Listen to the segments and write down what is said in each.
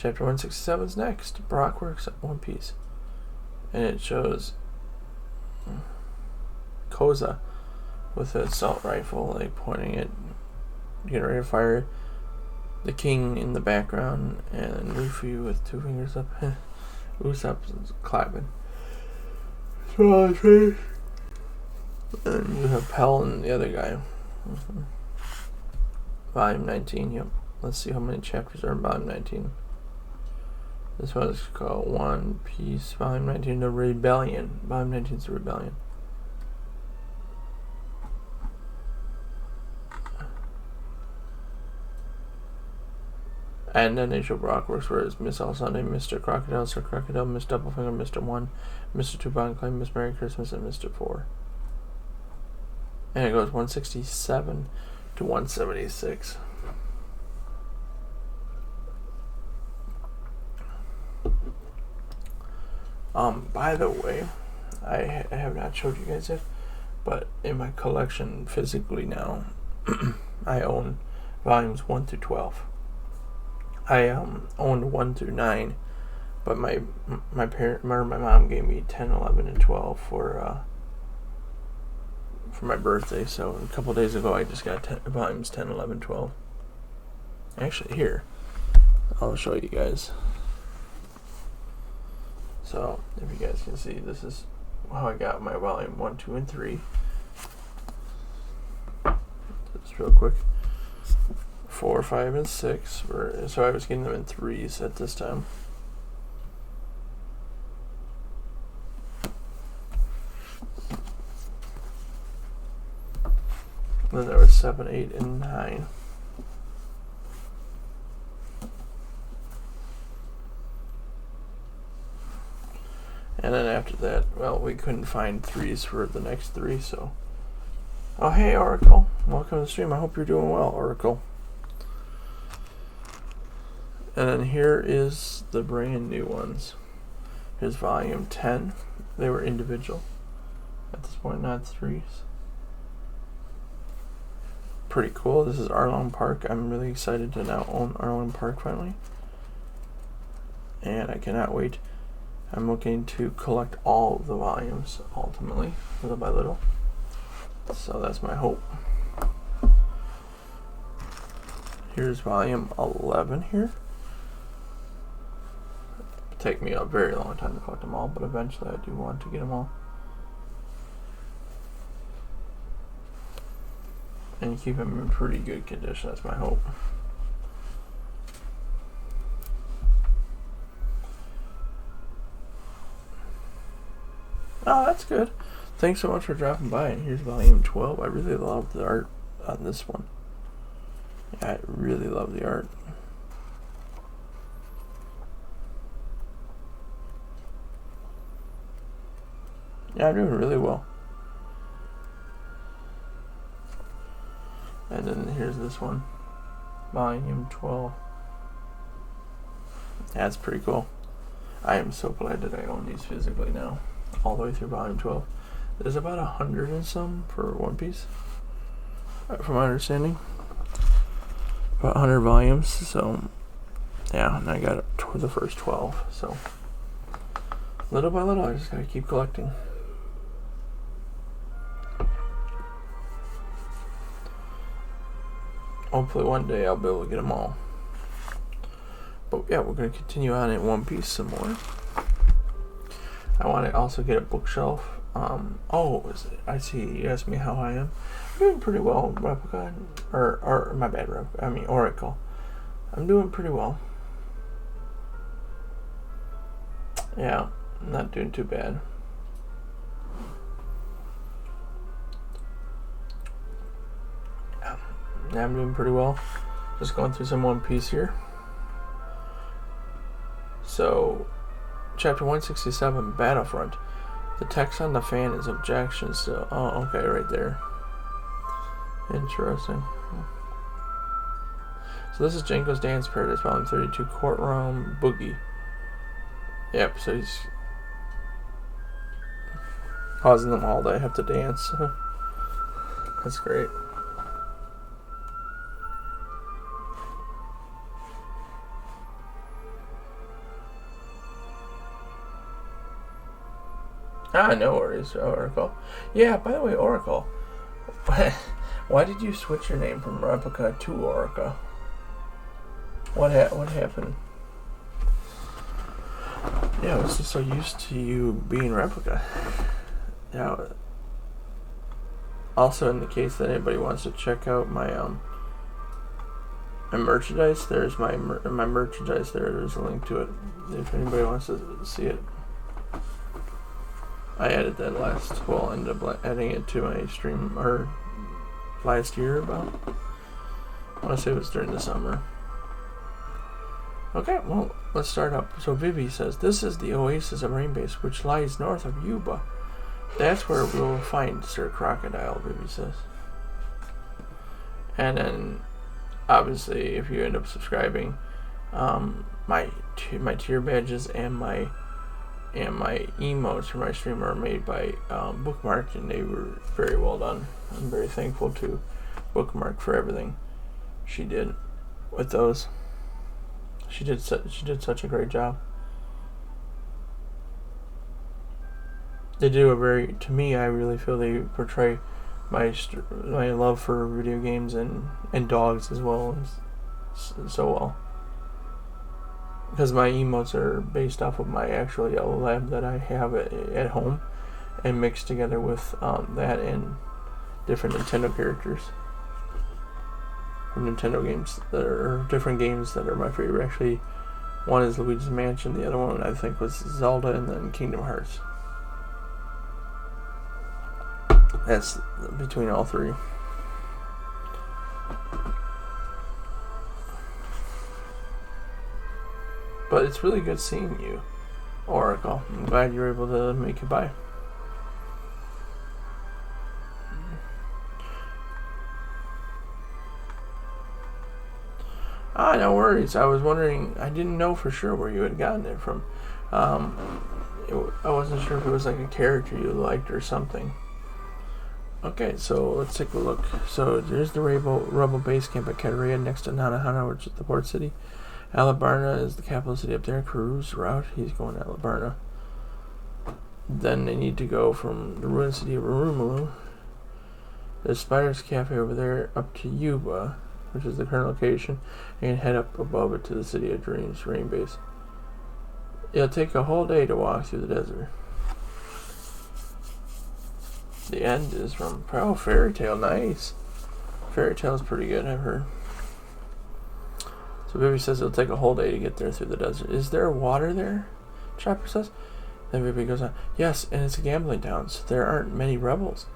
Chapter 167 is next. Brockworks One Piece. And it shows Koza with an assault rifle, like pointing it, getting ready to fire. The king in the background, and Luffy with two fingers up. Usopp's clapping. And you have Pell and the other guy. Volume 19, yep. Let's see how many chapters are in Volume 19. This one is called One Piece, Volume 19, The Rebellion. Volume 19 is The Rebellion. And then they show Brockworks, where it's Miss All Sunday, Mr. Crocodile, Sir Crocodile, Miss Doublefinger, Mr. 1, Mr. Tubon Claim, Miss Merry Christmas, and Mr. 4. And it goes 167 to 176. By the way, I have not showed you guys yet, but in my collection physically now, I own volumes 1 through 12. I owned 1 through 9, but my mom gave me 10, 11, and 12 for my birthday. So a couple days ago, I just got volumes 10, 11, 12. Actually, here, I'll show you guys. So if you guys can see, this is how I got my volume 1, 2, and 3. Just real quick. 4, 5, and 6. So I was getting them in 3s at this time. Then there was 7, 8, and 9. And then after that, well, we couldn't find 3s for the next 3, so. Oh, hey, Oracle. Welcome to the stream. I hope you're doing well, Oracle. And then here is the brand new ones. Here's volume 10. They were individual at this point, not 3s. Pretty cool. This is Arlong Park. I'm really excited to now own Arlong Park finally. And I cannot wait. I'm looking to collect all of the volumes ultimately, little by little. So that's my hope. Here's volume 11 here. It'll take me a very long time to collect them all, but eventually I do want to get them all. And keep them in pretty good condition, that's my hope. Oh, that's good. Thanks so much for dropping by. And here's volume 12. I really love the art on this one. Yeah, I really love the art. Yeah, I'm doing really well. And then here's this one. Volume 12. That's pretty cool. I am so glad that I own these physically now. All the way through volume 12. There's about 100 and some for One Piece, from my understanding. About 100 volumes, so yeah, and I got it to the first 12, so little by little I just gotta keep collecting. Hopefully one day I'll be able to get them all. But yeah, we're going to continue on in One Piece some more. I want to also get a bookshelf. I see. You asked me how I am. I'm doing pretty well, Replica. Or my bad, Replica. I mean, Oracle. I'm doing pretty well. Yeah, I'm not doing too bad. Yeah, I'm doing pretty well. Just going through some One Piece here. So, Chapter 167, Battlefront. The text on the fan is objection still. Oh, okay, right there. Interesting. So this is Django's Dance Paradise, Volume 32, Courtroom Boogie. Yep, so he's causing them all to have to dance. That's great. No worries, Oracle. Yeah, by the way, Oracle, why did you switch your name from Replica to Orica? What happened? Yeah, I was just so used to you being Replica. Now, also in the case that anybody wants to check out my merchandise, there's my merchandise there. There's a link to it if anybody wants to see it. I added that ended up adding it to my stream last year about. I want to say it was during the summer. Okay, well, let's start up. So Vivi says, this is the oasis of Rainbase, which lies north of Yuba. That's where we'll find Sir Crocodile, Vivi says. And then, obviously, if you end up subscribing, my tier badges and my emotes for my stream are made by Bookmark, and they were very well done. I'm very thankful to Bookmark for everything she did with those. She did such a great job. They do to me, I really feel they portray my love for video games and dogs as well, and so well. Because my emotes are based off of my actual Yellow Lab that I have at home, and mixed together with that and different Nintendo characters from Nintendo games that are different games that are my favorite. Actually, one is Luigi's Mansion, the other one I think was Zelda, and then Kingdom Hearts. That's between all three. But it's really good seeing you, Oracle. I'm glad you were able to make it by. No worries. I was wondering, I didn't know for sure where you had gotten it from. I wasn't sure if it was like a character you liked or something. Okay, so let's take a look. So there's the Rebel base camp at Kateria next to Nanahana, which is the port city. Alabarna is the capital city up there. Cruise route, he's going to Alabarna. Then they need to go from the ruined city of Arumulu. There's Spider's Cafe over there up to Yuba, which is the current location, and head up above it to the City of Dreams Rainbase. It'll take a whole day to walk through the desert. The end is from Fairy Tale. Nice. Fairy Tale's pretty good, I've heard. So Vivi says it'll take a whole day to get there through the desert. Is there water there? Chopper says. Then Vivi goes on. Yes, and it's a gambling town, so there aren't many rebels.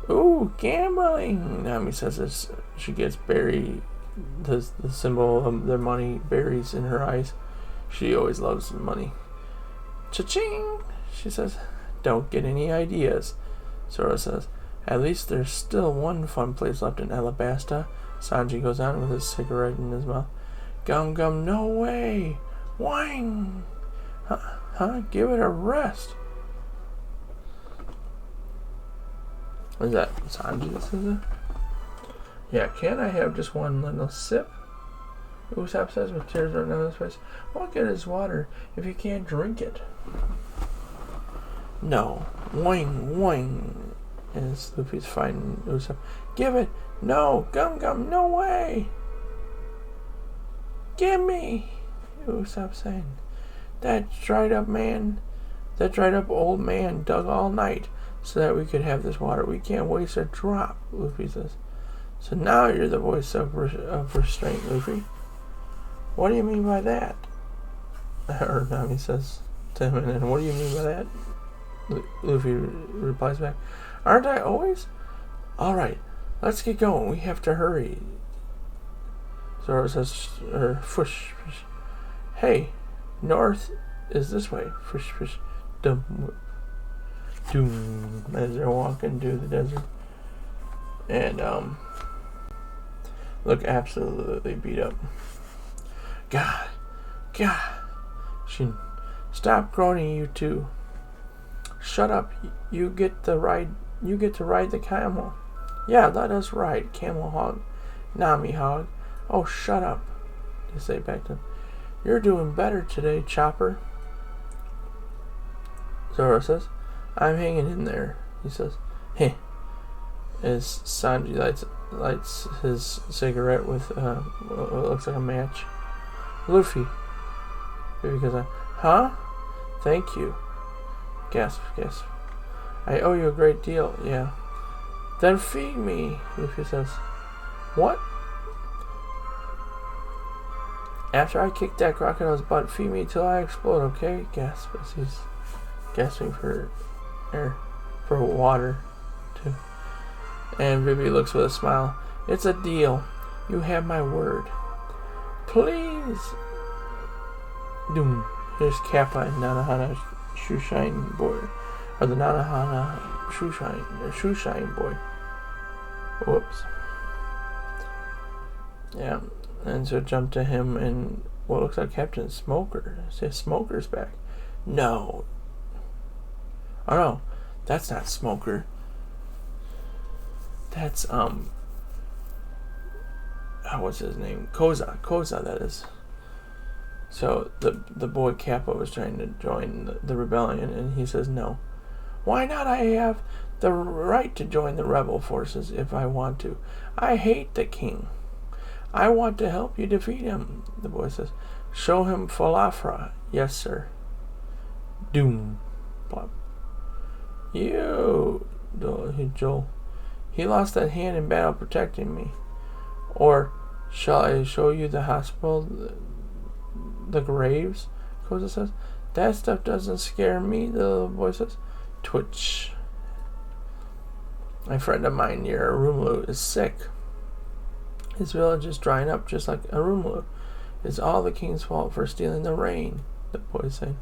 Ooh, gambling! Nami says this. She gets berry, the symbol of the money, berries in her eyes. She always loves money. Cha-ching! She says. Don't get any ideas. Sora says. At least there's still one fun place left in Alabasta. Sanji goes on with his cigarette in his mouth. Gum gum, no way! Wang! Huh? Give it a rest. Is that Sanji that says it? Yeah, can't I have just one little sip? Usopp says with tears running down his face. What good is water if you can't drink it? No. Wang, wang. As Luffy's fighting Usopp. Give it! No! Gum gum, no way! Gimme! Usopp saying. That dried up old man dug all night so that we could have this water. We can't waste a drop, Luffy says. So now you're the voice of restraint, Luffy. What do you mean by that? Or Nami says to him, and what do you mean by that? Luffy replies back, aren't I always? Alright, let's get going. We have to hurry. Zoro says, Fush. Hey, north is this way. Fush. Doom. As they're walking through the desert. And, look absolutely beat up. God. Stop groaning, you two. Shut up. You get to ride the camel. Yeah, let us ride. Camel hog. Nami hog. Oh, shut up. They say back to him. You're doing better today, Chopper. Zoro says. I'm hanging in there, he says. Hey. As Sanji lights his cigarette with what looks like a match. Luffy. Luffy goes, huh? Thank you. Gasp. I owe you a great deal, yeah. Then feed me, Luffy says. What? After I kick that crocodile's butt, feed me till I explode, okay? Gasp as he's gasping for air, for water, too. And Vivi looks with a smile. It's a deal. You have my word. Please. Doom. Here's Kappa and Nanohana Shoeshine Boy. Or the Nanohana Shoeshine Boy. Whoops. Yeah. And so jump to him and what looks like Captain Smoker. Says Smoker's back. No. Oh no. That's not Smoker. That's what's his name? Koza, that is. So the boy Kappa was trying to join the rebellion, and he says no. Why not? I have the right to join the rebel forces if I want to. I hate the king. I want to help you defeat him, the boy says. Show him Falafra. Yes, sir. Doom. Plop. Joel. He lost that hand in battle protecting me. Or shall I show you the hospital, the graves? Koza says. That stuff doesn't scare me, the little boy says. Twitch. A friend of mine near Arumlu is sick. His village is drying up just like Arumlu. It's all the king's fault for stealing the rain, the boy said.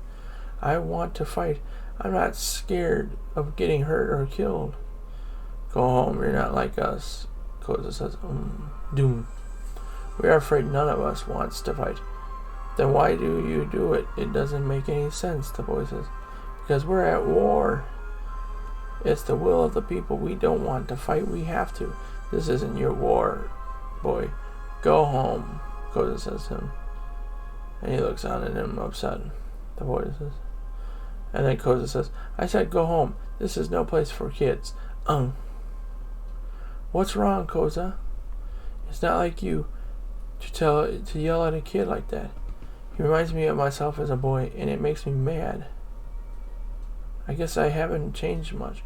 I want to fight. I'm not scared of getting hurt or killed. Go home, you're not like us, Koza says. Doom. We are afraid none of us wants to fight. Then why do you do it? It doesn't make any sense, the boy says. Because we're at war. It's the will of the people. We don't want to fight, we have to. This isn't your war, boy. Go home, Koza says to him. And he looks on at him upset, the boy says. And then Koza says, I said go home. This is no place for kids. What's wrong, Koza? It's not like you to yell at a kid like that. He reminds me of myself as a boy, and it makes me mad. I guess I haven't changed much.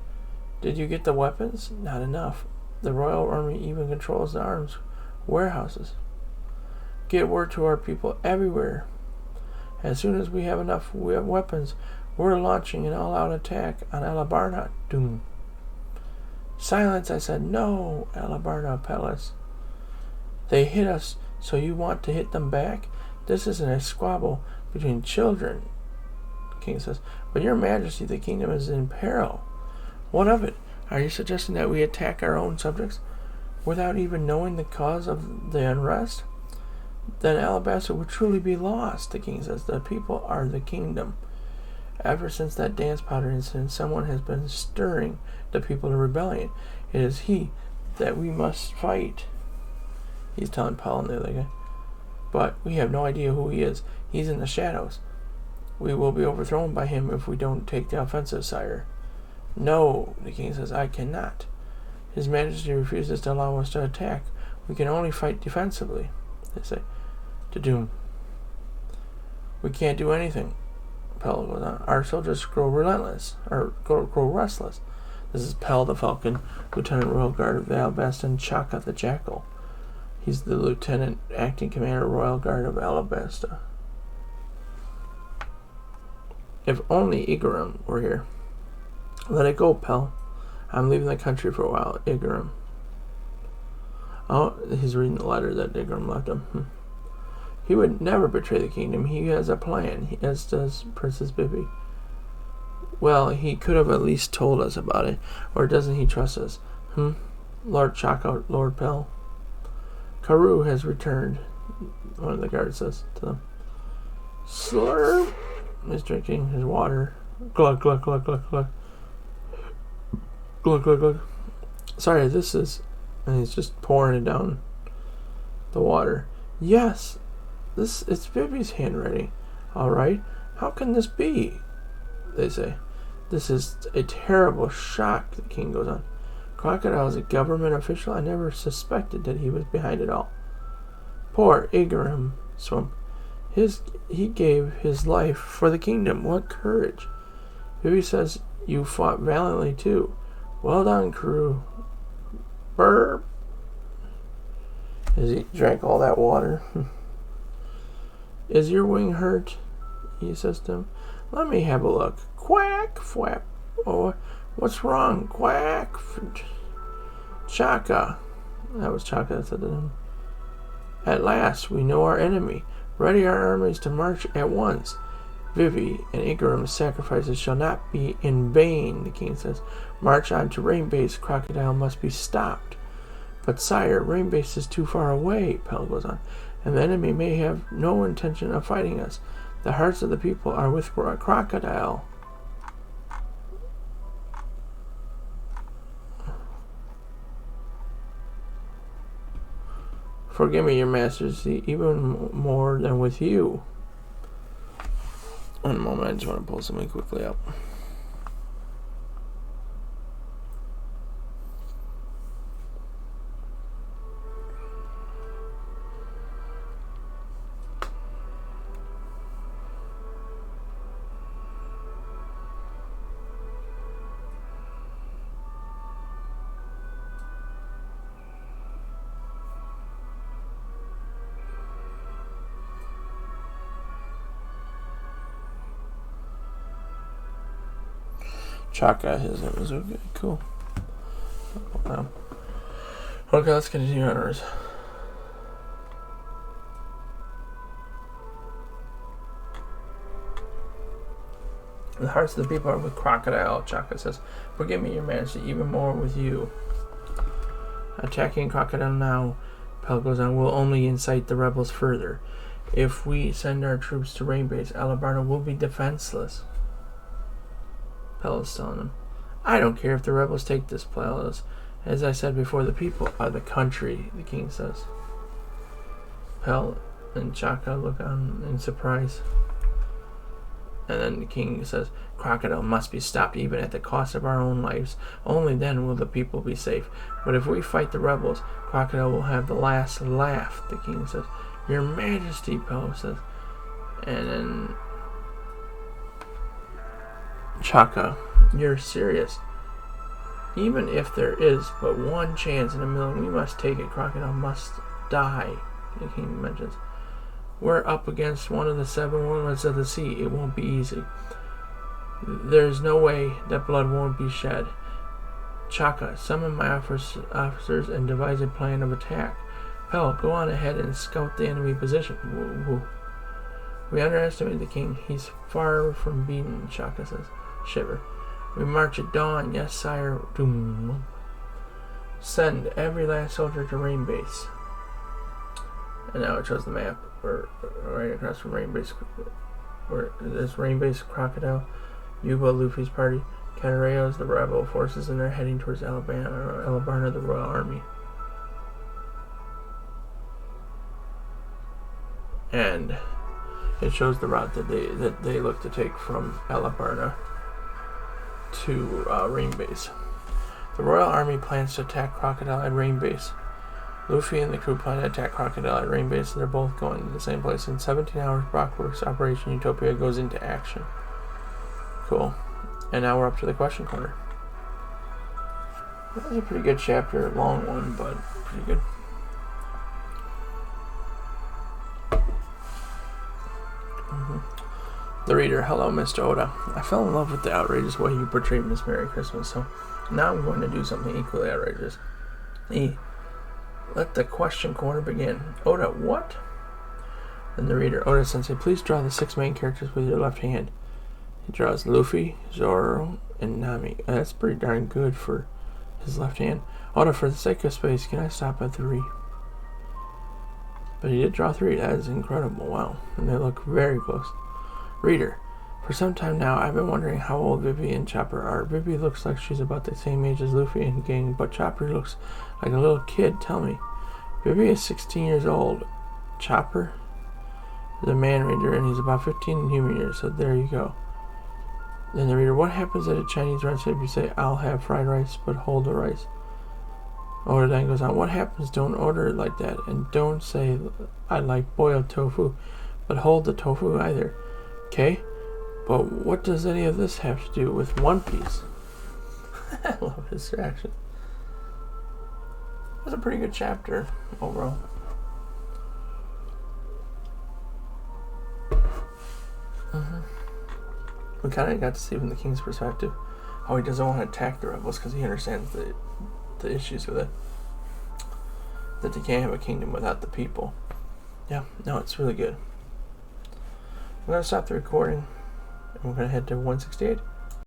Did you get the weapons? Not enough. The Royal Army even controls the arms warehouses. Get word to our people everywhere. As soon as we have enough weapons, we're launching an all-out attack on Alabarna. Doom. Silence, I said. No, Alabarna Palace. They hit us, so you want to hit them back? This isn't a squabble between children, the king says. But your majesty, the kingdom is in peril. What of it? Are you suggesting that we attack our own subjects without even knowing the cause of the unrest? Then Alabasta would truly be lost, the king says. The people are the kingdom. Ever since that dance powder incident, someone has been stirring the people to rebellion. It is he that we must fight. He's telling Paul and the other guy. But we have no idea who he is. He's in the shadows. We will be overthrown by him if we don't take the offensive, sire. No, the king says, I cannot. His Majesty refuses to allow us to attack. We can only fight defensively, they say. To Doom. We can't do anything. Pell goes on. Our soldiers grow relentless, or grow restless. This is Pell the Falcon, Lieutenant Royal Guard of Alabasta, and Chaka the Jackal. He's the Lieutenant Acting Commander Royal Guard of Alabasta. If only Igaram were here. Let it go, Pell. I'm leaving the country for a while, Igaram. Oh, he's reading the letter that Igaram left him. He would never betray the kingdom. He has a plan, as does Princess Bibi. Well, he could have at least told us about it. Or doesn't he trust us? Lord Chaka, Lord Pell. Karoo has returned, one of the guards says to them. Slurp! He's drinking his water. Glug, glug, glug, glug, glug. Glug, glug, glug. Sorry, this is... And he's just pouring it down the water. Yes, it's Bibi's handwriting. All right. How can this be? They say. This is a terrible shock, the king goes on. Crocodile is a government official. I never suspected that he was behind it all. Poor Igaram Swamp. He gave his life for the kingdom. What courage. Vivi says you fought valiantly too. Well done, crew. Burp. As he drank all that water. Is your wing hurt? He says to him. Let me have a look. Quack, flap. Oh, what's wrong? Quack. Chaka. That was Chaka that said to him. At last, we know our enemy. Ready our armies to march at once. Vivi and Igaram's sacrifices shall not be in vain, the king says. March on to Rainbase. Crocodile must be stopped. But sire, Rainbase is too far away, Pell goes on, and the enemy may have no intention of fighting us. The hearts of the people are with Crocodile. Forgive me, your majesty, even more than with you. One moment, I just want to pull something quickly up. Chaka, his name was okay, cool. Okay, let's continue on ours. The hearts of the people are with Crocodile, Chaka says. Forgive me, your majesty, even more with you. Attacking Crocodile now, Pell goes on, will only incite the rebels further. If we send our troops to Rainbase, Alabarna will be defenseless. Pell is telling him, I don't care if the rebels take this place. As I said before, the people are the country, the king says. Pell and Chaka look on in surprise. And then the king says, Crocodile must be stopped even at the cost of our own lives. Only then will the people be safe. But if we fight the rebels, Crocodile will have the last laugh, the king says. Your majesty, Pell says. And then Chaka, you're serious. Even if there is but one chance in a million, we must take it. Crocodile must die, the king mentions. We're up against one of the 7 wonders of the sea. It won't be easy. There's no way that blood won't be shed. Chaka, summon my officers and devise a plan of attack. Pell, go on ahead and scout the enemy position. Woo. We underestimate the king. He's far from beaten, Chaka says. Shiver. We march at dawn. Yes, sire. Doom. Send every last soldier to Rainbase. And now it shows the map. We're right across from Rainbase. Where this Rainbase Crocodile, Yuba, Luffy's party, Catareos, the rebel forces, and they're heading towards Alabarna, the Royal Army. And it shows the route that they look to take from Alabarna to Rainbase. The Royal Army plans to attack Crocodile at Rainbase. Luffy and the crew plan to attack Crocodile at Rainbase, and they're both going to the same place. In 17 hours, Brockworks Operation Utopia goes into action. Cool. And now we're up to the question corner. That was a pretty good chapter. Long one, but pretty good. The reader, hello, Mr. Oda. I fell in love with the outrageous way you portrayed Miss Merry Christmas, so now I'm going to do something equally outrageous. Let the question corner begin. Oda, what? Then the reader, Oda-sensei, please draw the 6 main characters with your left hand. He draws Luffy, Zoro, and Nami. That's pretty darn good for his left hand. Oda, for the sake of space, can I stop at 3? But he did draw 3. That is incredible. Wow. And they look very close. Reader, for some time now, I've been wondering how old Vivi and Chopper are. Vivi looks like she's about the same age as Luffy and gang, but Chopper looks like a little kid. Tell me. Vivi is 16 years old. Chopper is a man reader, and he's about 15 in human years, so there you go. Then the reader, what happens at a Chinese restaurant if you say, I'll have fried rice, but hold the rice? Oda then goes on, what happens? Don't order it like that. And don't say, I like boiled tofu, but hold the tofu either. Okay? But what does any of this have to do with One Piece? I love his reaction. It was a pretty good chapter overall. We kind of got to see from the king's perspective how he doesn't want to attack the rebels because he understands the issues with it. That they can't have a kingdom without the people. Yeah, no, it's really good. I'm going to stop the recording and we're going to head to 168.